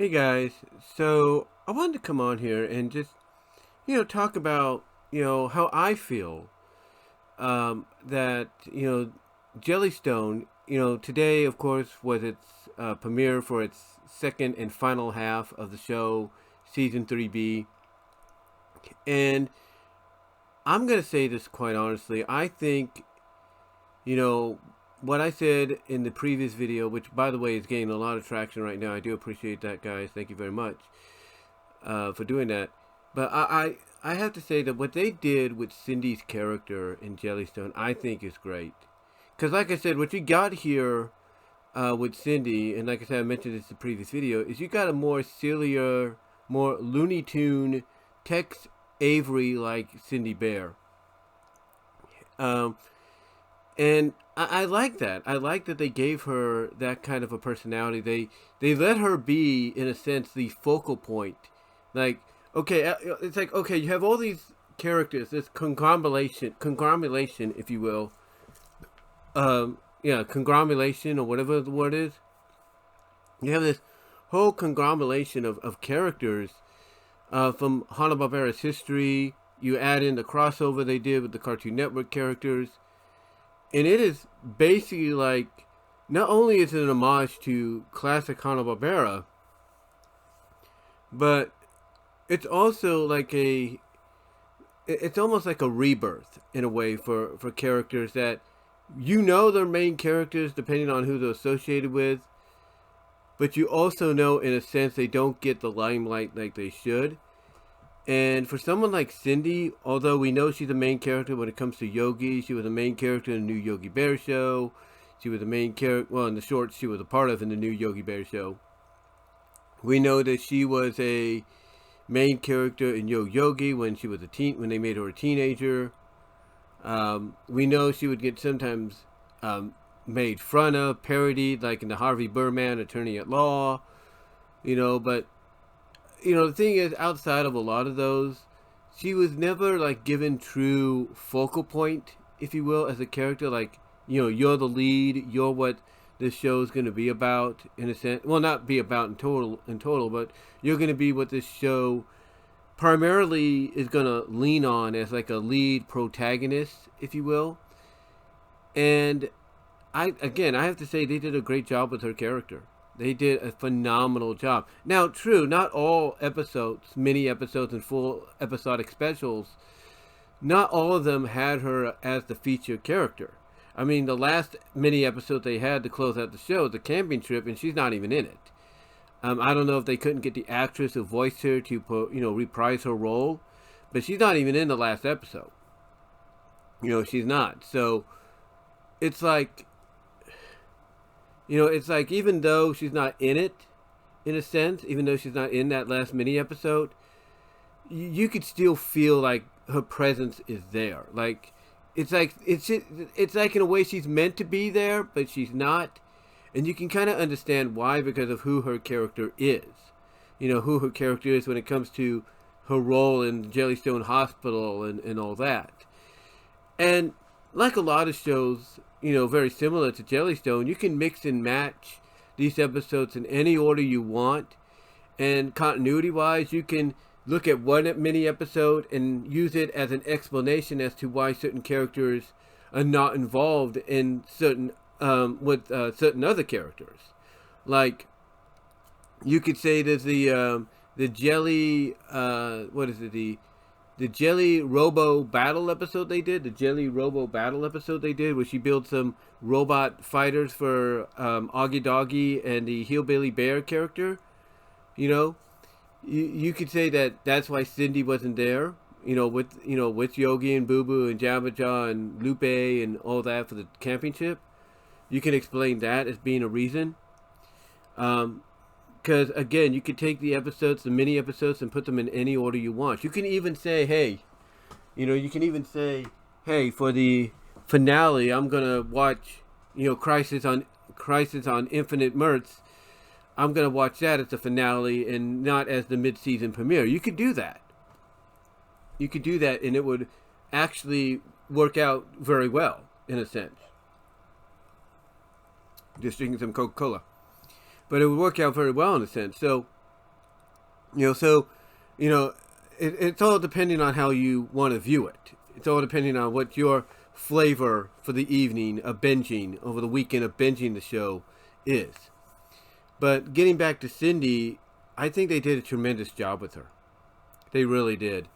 Hey guys, so I wanted to come on here and just, talk about, how I feel that, Jellystone, today, of course, was its premiere for its second and final half of the show, Season 3B. And I'm going to say this quite honestly. I think, you know, what I said in the previous video, which, by the way, is gaining a lot of traction right now. I do appreciate that, guys. Thank you very much for doing that. But I have to say that what they did with Cindy's character in Jellystone, I think is great. Because like I said, what you got here with Cindy, and like I said, I mentioned this in the previous video, is you got a more sillier, more Looney Tune, Tex Avery-like Cindy Bear. And I like that. I like that they gave her that kind of a personality. They let her be, in a sense, the focal point. Like, okay, it's like, okay, you have all these characters, this conglomeration, if you will. Conglomeration, or whatever the word is. You have this whole conglomeration of characters from Hanna-Barbera's history. You add in the crossover they did with the Cartoon Network characters. And it is basically like, not only is it an homage to classic Hanna-Barbera, but it's also like it's almost like a rebirth in a way for characters that, they're main characters depending on who they're associated with, but you also know in a sense they don't get the limelight like they should. And for someone like Cindy, although we know she's the main character when it comes to Yogi, she was the main character in the new Yogi Bear show. She was the main character, well, in the shorts she was a part of in the new Yogi Bear show. We know that she was a main character in Yo Yogi when she was when they made her a teenager. We know she would get sometimes made fun of, parodied, like in the Harvey Birdman Attorney at Law. But the thing is, outside of a lot of those, she was never like given true focal point, if you will, as a character. Like, you're the lead, you're what this show is going to be about, in a sense. Well, not be about in total, but you're going to be what this show primarily is going to lean on as like a lead protagonist, if you will. And I have to say they did a great job with her character. They did a phenomenal job. Now, true, not all episodes, mini episodes and full episodic specials, not all of them had her as the featured character. I mean, the last mini episode they had to close out the show, the camping trip, and she's not even in it. I don't know if they couldn't get the actress who voiced her to, reprise her role, but she's not even in the last episode. She's not. So, it's like, even though she's not in it, in a sense, even though she's not in that last mini episode, you could still feel like her presence is there. Like, it's like in a way she's meant to be there, but she's not. And you can kind of understand why, because of who her character is. Who her character is when it comes to her role in Jellystone Hospital and all that. And like a lot of shows, very similar to Jellystone, you can mix and match these episodes in any order you want. And continuity-wise, you can look at one mini episode and use it as an explanation as to why certain characters are not involved in certain with certain other characters. Like, you could say there's the Jelly, the Jelly Robo Battle episode they did, where she built some robot fighters for Augie Doggy and the Hillbilly Bear character. You could say that's why Cindy wasn't there. With Yogi and Boo Boo and Jabba Jaw and Lupe and all that for the camping trip. You can explain that as being a reason. Because, again, you could take the episodes, the mini episodes, and put them in any order you want. You can even say, hey, for the finale, I'm going to watch, Crisis on Infinite Mirths. I'm going to watch that as the finale and not as the mid-season premiere. You could do that. And it would actually work out very well, in a sense. Just drinking some Coca-Cola. But it would work out very well in a sense. So, So, you know, it's all depending on how you want to view it. It's all depending on what your flavor for the evening of binging, over the weekend of binging the show is. But getting back to Cindy, I think they did a tremendous job with her. They really did.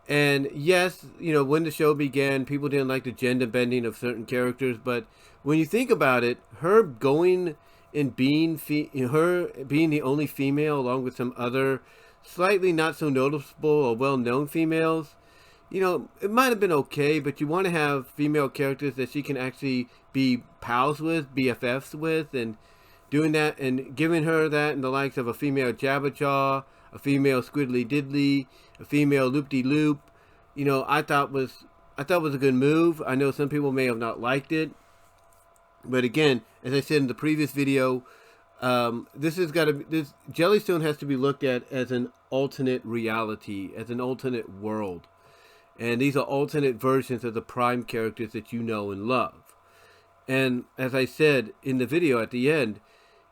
And yes, when the show began, people didn't like the gender bending of certain characters, but when you think about it, her going and being her being the only female, along with some other slightly not so noticeable or well-known females, it might have been okay, but you want to have female characters that she can actually be pals with, BFFs with, and doing that and giving her that in the likes of a female Jabberjaw, a female Squiddly Diddly, a female Loop De Loop, I thought was a good move. I know some people may have not liked it, but again, as I said in the previous video, this JellyStone has to be looked at as an alternate reality, as an alternate world. And these are alternate versions of the Prime characters that you know and love. And as I said in the video at the end,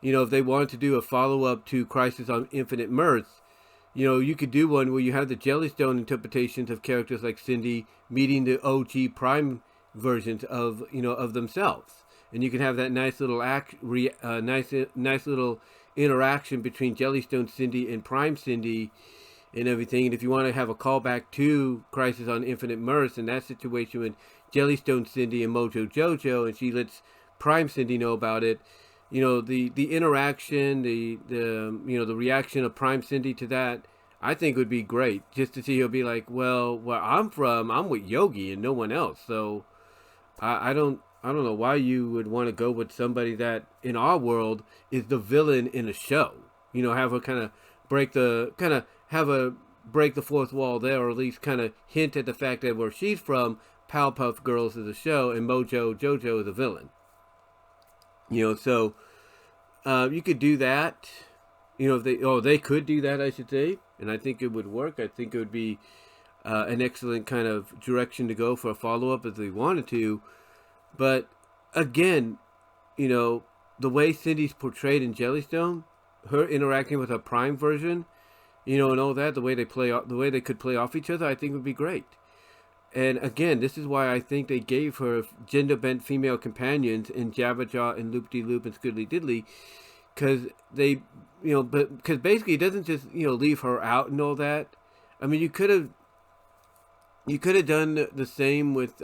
if they wanted to do a follow-up to Crisis on Infinite Mirth, you could do one where you have the JellyStone interpretations of characters like Cindy meeting the OG Prime versions of themselves, and you can have that nice little nice little interaction between JellyStone Cindy and Prime Cindy and everything. And if you want to have a callback to Crisis on Infinite Mirth in that situation with JellyStone Cindy and Mojo Jojo, and she lets Prime Cindy know about it, the interaction, the reaction of Prime Cindy to that, I think would be great. Just to see her be like, well, where I'm from, I'm with Yogi and no one else. So I don't know why you would want to go with somebody that in our world is the villain in a show. Have her kind of break the fourth wall there, or at least kind of hint at the fact that where she's from, Powerpuff Girls is a show and Mojo Jojo is a villain. So you could do that. If they could do that, I should say, and I think it would work. I think it would be an excellent kind of direction to go for a follow-up if they wanted to. But again, the way Cindy's portrayed in JellyStone, her interacting with her Prime version, and all that, the way they could play off each other, I think would be great. And again, this is why I think they gave her gender-bent female companions in Jabberjaw and Loop De Loop and Squiddly Diddly, because because basically it doesn't just leave her out and all that. I mean, you could have done the same with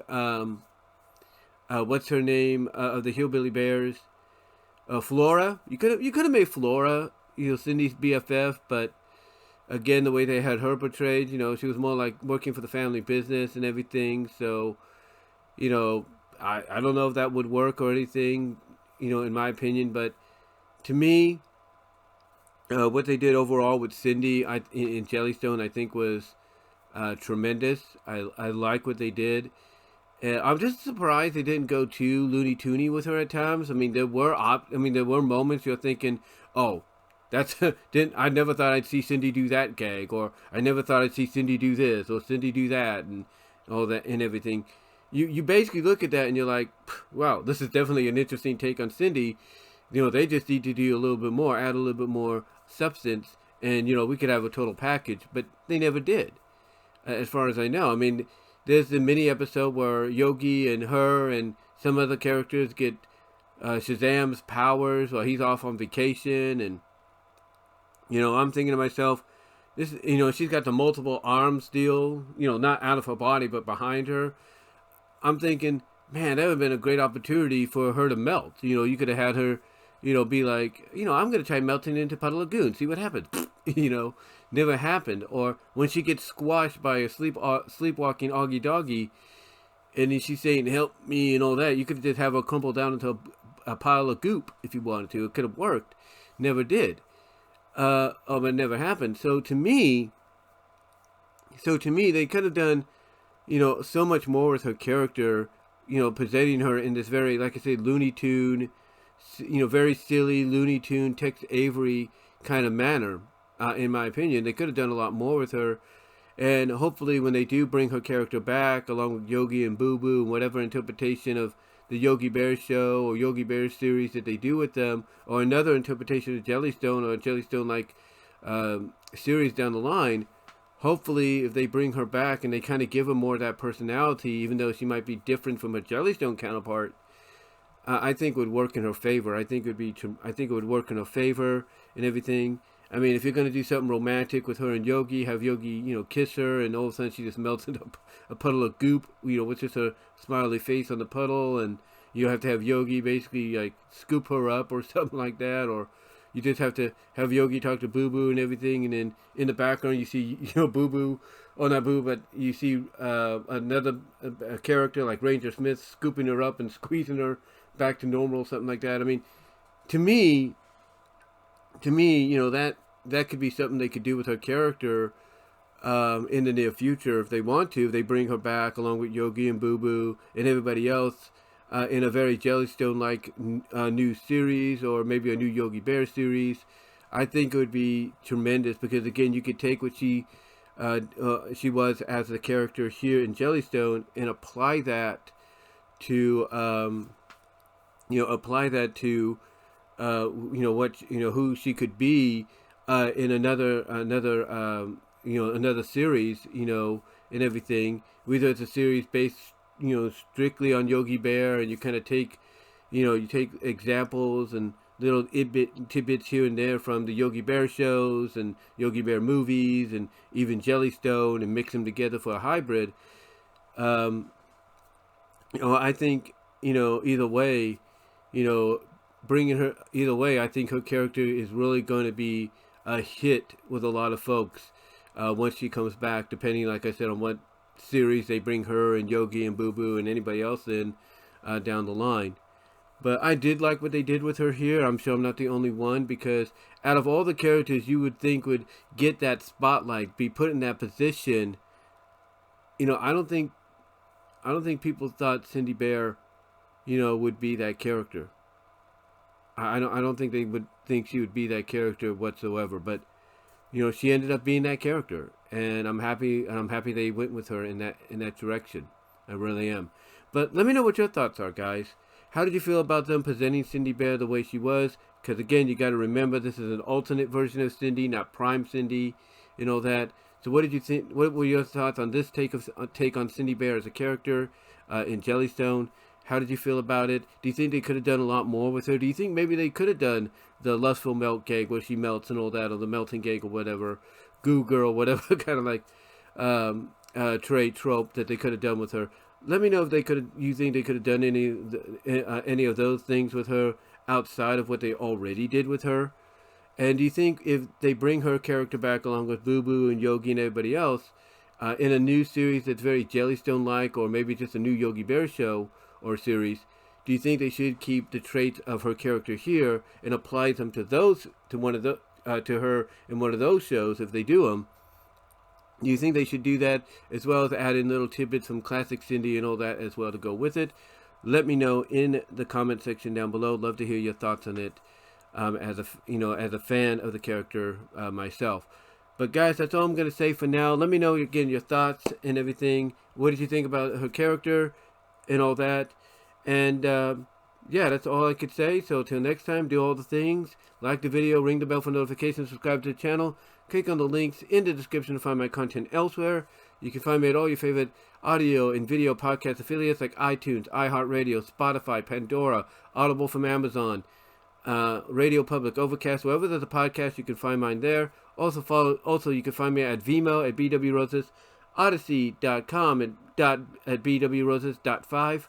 what's her name of the Hillbilly Bears, Flora. You could have made Flora Cindy's BFF, but again, the way they had her portrayed, she was more like working for the family business and everything. So, I don't know if that would work or anything, in my opinion. But to me, what they did overall with Cindy in JellyStone, I think was tremendous. I like what they did. I'm just surprised they didn't go too Looney Toony with her at times. I mean, there were moments you're thinking, oh, I never thought I'd see Cindy do that gag, or I never thought I'd see Cindy do this, or Cindy do that, and all that and everything. You basically look at that and you're like, wow, this is definitely an interesting take on Cindy. They just need to do a little bit more, add a little bit more substance, and we could have a total package, but they never did, as far as I know. I mean, there's the mini episode where Yogi and her and some other characters get Shazam's powers while he's off on vacation, and I'm thinking to myself, this, she's got the multiple arms deal, not out of her body, but behind her. I'm thinking, man, that would have been a great opportunity for her to melt. You could have had her, be like, I'm going to try melting into Puddle Lagoon, see what happens. Never happened. Or when she gets squashed by a sleepwalking Augie Doggy, and then she's saying, help me, and all that, you could just have her crumple down into a pile of goop if you wanted to. It could have worked. Never did. But it never happened. So to me, they could have done, so much more with her character, presenting her in this very, like I said, Looney Tune, very silly Looney Tune, Tex Avery kind of manner. In my opinion, they could have done a lot more with her, and hopefully, when they do bring her character back, along with Yogi and Boo Boo, and whatever interpretation of the Yogi Bear show or Yogi Bear series that they do with them, or another interpretation of JellyStone, or JellyStone like series down the line, hopefully if they bring her back and they kind of give her more of that personality, even though she might be different from her JellyStone counterpart, I think it would work in her favor. I think it would work in her favor and everything. I mean, if you're gonna do something romantic with her and Yogi, have Yogi, kiss her, and all of a sudden she just melts into a puddle of goop, with just her smiley face on the puddle, and you have to have Yogi basically like scoop her up or something like that, or you just have to have Yogi talk to Boo Boo and everything, and then in the background you see Boo Boo, oh not Boo, but you see another a character like Ranger Smith scooping her up and squeezing her back to normal, something like that. I mean, to me, that could be something they could do with her character in the near future if they want to. If they bring her back along with Yogi and Boo Boo and everybody else in a very JellyStone-like new series, or maybe a new Yogi Bear series, I think it would be tremendous, because again, you could take what she was as a character here in JellyStone and apply that to who she could be in another series, and everything. Whether it's a series based, strictly on Yogi Bear, and you kind of take, you take examples and little tidbits here and there from the Yogi Bear shows and Yogi Bear movies and even JellyStone, and mix them together for a hybrid. I think, either way, bringing her either way, I think her character is really going to be a hit with a lot of folks once she comes back, depending, like I said, on what series they bring her and Yogi and Boo Boo and anybody else in down the line. But I did like what they did with her here. I'm sure I'm not the only one, because out of all the characters you would think would get that spotlight, be put in that position, I don't think people thought Cindy Bear, would be that character. I don't think they would think she would be that character whatsoever. But she ended up being that character, and I'm happy they went with her in that direction. I really am. But let me know what your thoughts are, guys. How did you feel about them presenting Cindy Bear the way she was? Because again, you got to remember, this is an alternate version of Cindy, not Prime Cindy, and all that. So what did you think? What were your thoughts on this take on Cindy Bear as a character in JellyStone? How did you feel about it? Do you think they could have done a lot more with her? Do you think maybe they could have done the lustful melt gag where she melts and all that, or the melting gag or whatever, goo girl, whatever kind of like trope that they could have done with her? Let me know if you think they could have done any of those things with her outside of what they already did with her. And do you think if they bring her character back along with Boo Boo and Yogi and everybody else in a new series that's very JellyStone-like, or maybe just a new Yogi Bear show or series, do you think they should keep the traits of her character here and apply them to her in one of those shows if they do them? Do you think they should do that, as well as add in little tidbits from classic Cindy and all that as well to go with it? Let me know in the comment section down below. Love to hear your thoughts on it. As a fan of the character myself. But guys, that's all I'm gonna say for now. Let me know again your thoughts and everything. What did you think about her character and all that? And yeah, that's all I could say. So till next time, do all the things. Like the video, ring the bell for notifications, subscribe to the channel. Click on the links in the description to find my content elsewhere. You can find me at all your favorite audio and video podcast affiliates like iTunes, iHeartRadio, Spotify, Pandora, Audible from Amazon, Radio Public, Overcast, wherever there's a podcast, you can find mine there. Also you can find me at VENMO at BW Roses, Odyssey.com at BW Roses.5.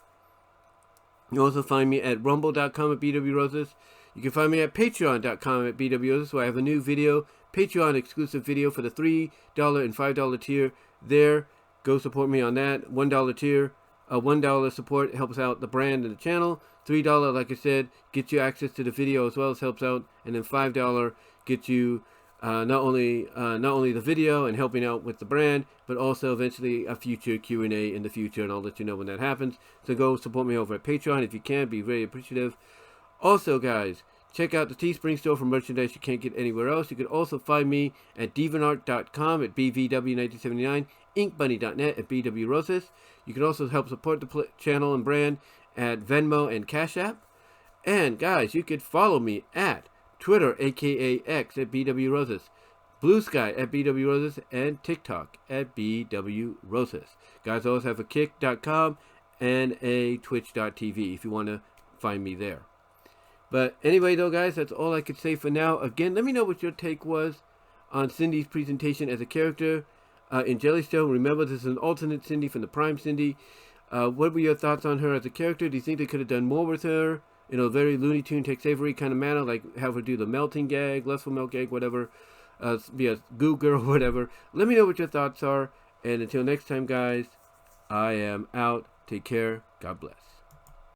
You also find me at Rumble.com at BW Roses. You can find me at Patreon.com at BW Roses, where I have a new video, Patreon exclusive video for the $3 and $5 tier there. Go support me on that. $1 tier. $1 support helps out the brand and the channel. $3, like I said, gets you access to the video as well as helps out. And then $5 gets you not only the video and helping out with the brand, but also eventually a future Q&A in the future, and I'll let you know when that happens. So go support me over at Patreon if you can. Be very appreciative. Also, guys, check out the Teespring store for merchandise you can't get anywhere else. You can also find me at deviantart.com at BVW1979, inkbunny.net at BW Roses. You can also help support the channel and brand at Venmo and Cash App. And guys, you could follow me at Twitter, aka X, at BW Roses. Blue Sky at BW Roses, and TikTok at BW Roses. Guys, I also have a kick.com and a twitch.tv if you want to find me there. But anyway, though, guys, that's all I could say for now. Again, let me know what your take was on Cindy's presentation as a character in JellyStone. Remember, this is an alternate Cindy from the Prime Cindy. What were your thoughts on her as a character? Do you think they could have done more with her? In a very Looney Tune, Tex Avery kind of manner, like have her do the melting gag, lustful melt gag, whatever, be a goo girl, whatever. Let me know what your thoughts are. And until next time, guys, I am out. Take care. God bless.